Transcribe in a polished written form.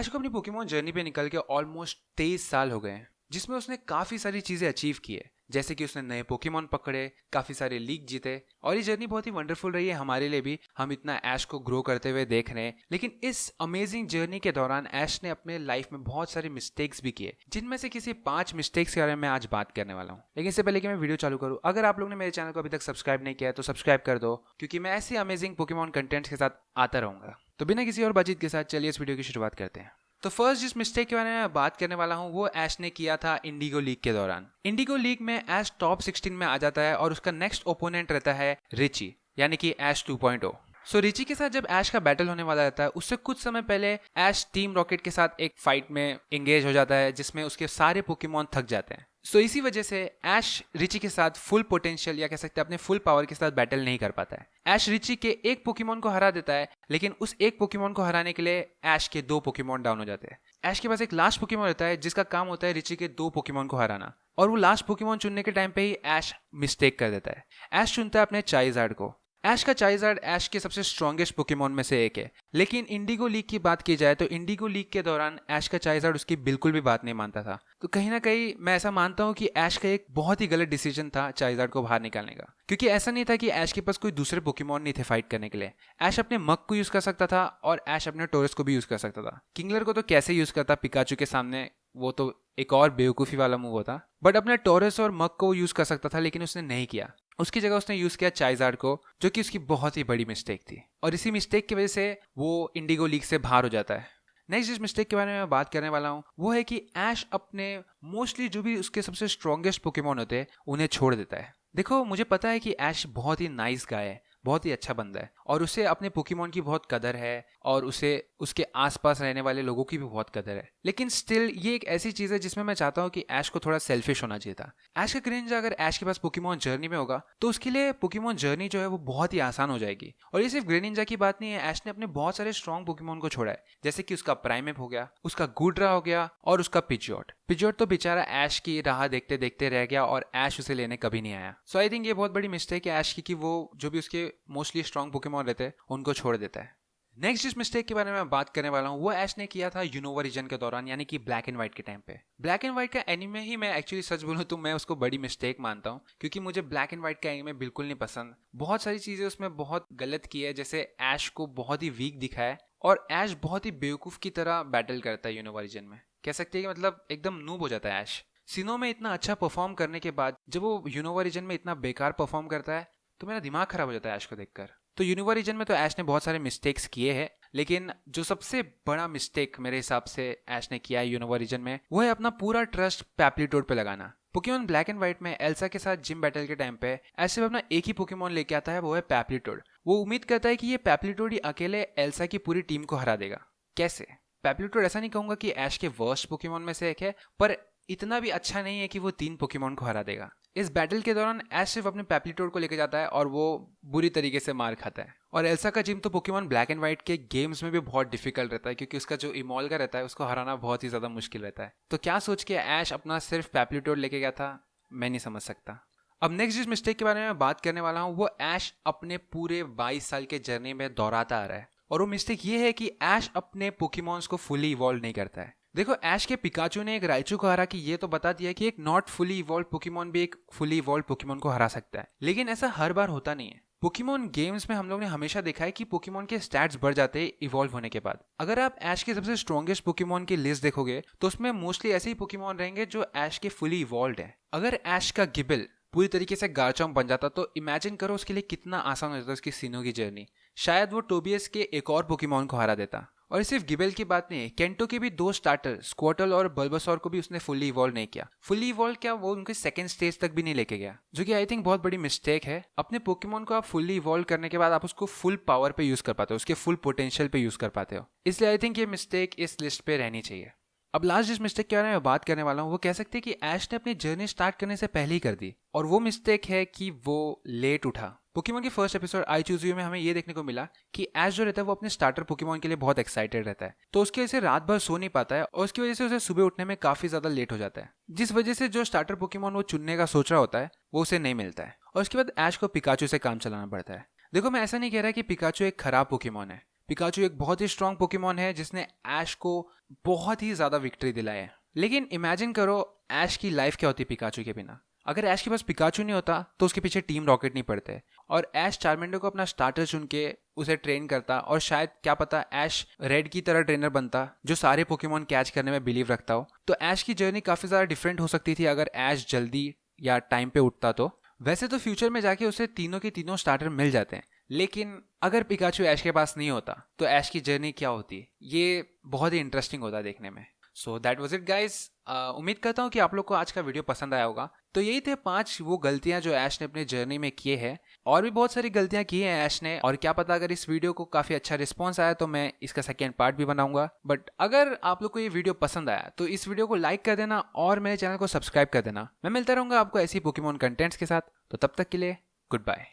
ऐश को अपनी Pokemon journey पे निकल के ऑलमोस्ट 23 साल हो गए हैं, जिसमें उसने काफी सारी चीजें अचीव की है। जैसे कि उसने नए पोकेमॉन पकड़े, काफी सारे लीग जीते और ये जर्नी बहुत ही वंडरफुल रही है हमारे लिए भी। हम इतना ऐश को ग्रो करते हुए देख रहे हैं, लेकिन इस अमेजिंग जर्नी के दौरान ऐश ने अपने लाइफ में बहुत सारे मिस्टेक्स भी किए, जिनमें से किसी 5 मिस्टेक्स के बारे में मैं आज बात करने वाला हूँ। लेकिन इससे पहले कि मैं वीडियो चालू करूँ, अगर आप लोग ने मेरे चैनल को अभी तक सब्सक्राइब नहीं किया है तो सब्सक्राइब कर दो, क्योंकि मैं ऐसी अमेजिंग पोकेमॉन कंटेंट्स के साथ आता रहूंगा। तो बिना किसी और बातचीत के साथ चलिए इस वीडियो की शुरुआत करते हैं। तो फर्स्ट जिस मिस्टेक के बारे में मैं बात करने वाला हूं वो ऐश ने किया था इंडिगो लीग के दौरान। इंडिगो लीग में ऐश टॉप 16 में आ जाता है और उसका नेक्स्ट ओपोनेंट रहता है रिची, यानी कि ऐश 2.0। सो रिची के साथ जब ऐश का बैटल होने वाला रहता है, उससे कुछ समय पहले ऐश टीम रॉकेट के साथ एक फाइट में एंगेज हो जाता है, जिसमें उसके सारे पोकेमॉन थक जाते हैं। सो इसी वजह से ऐश रिची के साथ फुल पोटेंशियल या कह सकते हैं अपने फुल पावर के साथ बैटल नहीं कर पाता है। ऐश रिची के एक पोकेमॉन को हरा देता है, लेकिन उस एक पोकेमॉन को हराने के लिए ऐश के 2 पोकेमॉन डाउन हो जाते हैं। ऐश के पास एक लास्ट पोकेमॉन रहता है जिसका काम होता है रिची के 2 पोकेमॉन को हराना, और वो लास्ट पोकेमॉन चुनने के टाइम पे ही ऐश मिस्टेक कर देता है। ऐश चुनता है अपने चाइज़ार्ड को। ऐश का चाइज़ार्ड ऐश के सबसे स्ट्रॉन्गेस्ट पोकेमॉन में से एक है, लेकिन इंडिगो लीग की बात की जाए तो इंडिगो लीग के दौरान ऐश का चाइज़ार्ड उसकी बिल्कुल भी बात नहीं मानता था। तो कहीं ना कहीं मैं ऐसा मानता हूँ कि ऐश का एक बहुत ही गलत डिसीजन था चाइज़ार्ड को बाहर निकालने का, क्योंकि ऐसा नहीं था कि ऐश के पास कोई दूसरे पोकेमॉन नहीं थे फाइट करने के लिए। ऐश अपने मग को यूज कर सकता था और ऐश अपने टोरस को भी यूज कर सकता था। किंगलर को तो कैसे यूज करता पिकाचू के सामने, वो तो एक और बेवकूफ़ी वाला मूव होता, बट अपने टोरस और मग को यूज कर सकता था, लेकिन उसने नहीं किया। उसकी जगह उसने यूज किया चाइज़ार्ड को, जो कि उसकी बहुत ही बड़ी मिस्टेक थी, और इसी मिस्टेक की वजह से वो इंडिगो लीग से बाहर हो जाता है। नेक्स्ट जिस मिस्टेक के बारे में मैं बात करने वाला हूँ वो है कि ऐश अपने मोस्टली जो भी उसके सबसे स्ट्रॉन्गेस्ट पोकेमॉन होते हैं उन्हें छोड़ देता है। देखो, मुझे पता है कि ऐश बहुत ही नाइस गाय है, बहुत ही अच्छा बंदा है, और उसे अपने पोकेमॉन की बहुत कदर है और उसे उसके आसपास रहने वाले लोगों की भी बहुत कदर है, लेकिन स्टिल ये एक ऐसी चीज है जिसमें मैं चाहता हूँ कि ऐश को थोड़ा सेल्फिश होना चाहिए था। ऐश का क्रेंजा अगर ऐश के पास पोकेमॉन जर्नी में होगा तो उसके लिए पोकेमॉन जर्नी जो है वो बहुत ही आसान हो जाएगी। और ये सिर्फ ग्रेनिंजा की बात नहीं है, ऐश ने अपने बहुत सारे स्ट्रॉन्ग पोकेमॉन को छोड़ा है, जैसे कि उसका प्राइमेप हो गया, उसका गुड्रा हो गया और उसका पिजोट। पिजोट तो बेचारा ऐश की राह देखते देखते रह गया और ऐश उसे लेने कभी नहीं आया। सो आई थिंक ये बहुत बड़ी मिस्टेक है ऐश की कि वो जो भी उसके मोस्टली स्ट्रॉन्ग पोकेमॉन रहते हैं उनको छोड़ देता है। नेक्स्ट जिस मिस्टेक के बारे में मैं बात करने वाला हूँ वो ऐश ने किया था यूनोवा रीजन के दौरान, यानी कि ब्लैक एंड व्हाइट के टाइम पे। ब्लैक एंड व्हाइट का एनीमे ही मैं एक्चुअली सच बोलूँ तो मैं उसको बड़ी मिस्टेक मानता हूँ, क्योंकि मुझे ब्लैक एंड व्हाइट का एनीमे बिल्कुल नहीं पसंद। बहुत सारी चीजें उसमें बहुत गलत की है, जैसे ऐश को बहुत ही वीक दिखाया और ऐश बहुत ही बेवकूफ की तरह बैटल करता है यूनोवा रीजन में। कह सकते हैं कि मतलब एकदम नूब हो जाता है ऐश। सिनो में इतना अच्छा परफॉर्म करने के बाद जब वो यूनोवा रीजन में इतना बेकार परफॉर्म करता है तो मेरा दिमाग खराब हो जाता है ऐश को देखकर। तो यूनिवा रीजन में तो ऐश ने बहुत सारे मिस्टेक्स किए हैं, लेकिन जो सबसे बड़ा मिस्टेक मेरे हिसाब से ऐश ने किया है यूनिवा रीजन में वो है अपना पूरा ट्रस्ट पैप्लीटोड पे लगाना। पोकेमॉन ब्लैक एंड व्हाइट में एल्सा के साथ जिम बैटल के टाइम पे ऐश सिर्फ अपना एक ही पोकेमॉन लेके आता है, वो है पैप्लीटोड। वो उम्मीद करता है कि ये पैप्लीटोड ही अकेले एल्सा की पूरी टीम को हरा देगा। कैसे? पैप्लीटोड ऐसा नहीं कहूंगा कि ऐश के वर्स्ट पोकेमॉन में से एक है, पर इतना भी अच्छा नहीं है कि वो 3 पोकेमॉन को हरा देगा। इस बैटल के दौरान ऐश सिर्फ अपने पैप्लीटोड को लेकर जाता है और वो बुरी तरीके से मार खाता है। और एल्सा का जिम तो पोकेमॉन ब्लैक एंड व्हाइट के गेम्स में भी बहुत डिफिकल्ट रहता है, क्योंकि उसका जो इमोल्गा रहता है उसको हराना बहुत ही ज्यादा मुश्किल रहता है। तो क्या सोच के ऐश अपना सिर्फ पैप्लीटोड लेके गया था, मैं नहीं समझ सकता। अब नेक्स्ट जिस मिस्टेक के बारे में बात करने वाला हूँ वो ऐश अपने पूरे 22 साल के जर्नी में दोहराता आ रहा है, और वो मिस्टेक ये है कि ऐश अपने पोकेमॉन्स को फुली इवॉल्व नहीं करता है। देखो, ऐश के पिकाचू ने एक राइचू को हरा कि ये तो बता दिया कि एक नॉट फुली इवॉल्व पोकेमॉन भी एक फुली इवॉल्व पोकेमॉन को हरा सकता है, लेकिन ऐसा हर बार होता नहीं है। पोकेमॉन गेम्स में हम लोग ने हमेशा देखा है कि पोकेमॉन के स्टैट्स बढ़ जाते हैं इवॉल्व होने के बाद। अगर आप ऐश के सबसे स्ट्रॉन्गेस्ट पोकेमॉन की लिस्ट देखोगे तो उसमें मोस्टली ऐसे ही पोकेमॉन रहेंगे जो ऐश के फुली इवॉल्व है। अगर ऐश का गिबल पूरी तरीके से गार्चम्प बन जाता तो इमेजिन करो उसके लिए कितना आसान हो जाता उसकी सिनो की जर्नी। शायद वो टोबियस के एक और पोकेमॉन को हरा देता। और सिर्फ गिबेल की बात नहीं है, केंटो के भी 2 स्टार्टर स्क्वाटल और बल्बासौर को भी उसने फुली इवॉल्व नहीं किया। फुली इवॉल्व क्या, वो उनके सेकंड स्टेज तक भी नहीं लेके गया, जो कि आई थिंक बहुत बड़ी मिस्टेक है। अपने पोकेमॉन को आप फुली इवॉल्व करने के बाद आप उसको फुल पावर पे यूज कर पाते हो, उसके फुल पोटेंशियल पे यूज कर पाते हो, इसलिए आई थिंक ये मिस्टेक इस लिस्ट पे रहनी चाहिए। अब लास्ट जिस मिस्टेक के बारे में बात करने वाला हूँ वो कह सकते हैं कि ऐश ने अपनी जर्नी स्टार्ट करने से पहले ही कर दी, और वो मिस्टेक है कि वो लेट उठा। पोकेमॉन के first episode I choose you में हमें ये देखने को मिला कि ऐश जो रहता है वो अपने स्टार्टर पोकेमॉन के लिए बहुत एक्साइटेड रहता है, तो उसकी वजह से रात भर सो नहीं पाता है और उसकी वजह से उसे सुबह उठने में काफी ज्यादा लेट हो जाता है, जिस वजह से जो स्टार्टर पोकेमॉन वो चुनने का सोच रहा होता है वो उसे नहीं मिलता है, और उसके बाद ऐश को पिकाचू से काम चलाना पड़ता है। देखो, मैं ऐसा नहीं कह रहा कि पिकाचू एक खराब पोकेमॉन है, पिकाचू एक बहुत ही स्ट्रॉन्ग पोकेमॉन है जिसने ऐश को बहुत ही ज्यादा विक्ट्री दिलाया है। लेकिन इमेजिन करो ऐश की लाइफ क्या होती पिकाचू के बिना। अगर ऐश के पास पिकाचू नहीं होता तो उसके पीछे टीम रॉकेट नहीं पड़ते और ऐश चार्मेंडर को अपना स्टार्टर चुन के उसे ट्रेन करता और शायद क्या पता ऐश रेड की तरह ट्रेनर बनता जो सारे पोकेमॉन कैच करने में बिलीव रखता हो। तो ऐश की जर्नी काफी ज्यादा डिफरेंट हो सकती थी अगर ऐश जल्दी या टाइम पे उठता तो। वैसे तो फ्यूचर में जाके उसे तीनों के तीनों स्टार्टर मिल जाते हैं, लेकिन अगर पिकाचू ऐश के पास नहीं होता तो ऐश की जर्नी क्या होती, ये बहुत ही इंटरेस्टिंग होता देखने में। So that was it guys. उम्मीद करता हूँ कि आप लोग को आज का वीडियो पसंद आया होगा। तो यही थे 5 वो गलतियां जो ऐश ने अपनी जर्नी में किए हैं। और भी बहुत सारी गलतियां की हैं ऐश ने, और क्या पता अगर इस वीडियो को काफी अच्छा रिस्पॉन्स आया तो मैं इसका सेकेंड पार्ट भी बनाऊंगा। बट अगर आप लोग को ये वीडियो पसंद आया तो इस वीडियो को लाइक कर देना और मेरे चैनल को सब्सक्राइब कर देना। मैं मिलता रहूंगा आपको ऐसी पोकेमॉन कंटेंट्स के साथ। तो तब तक के लिए गुड बाय।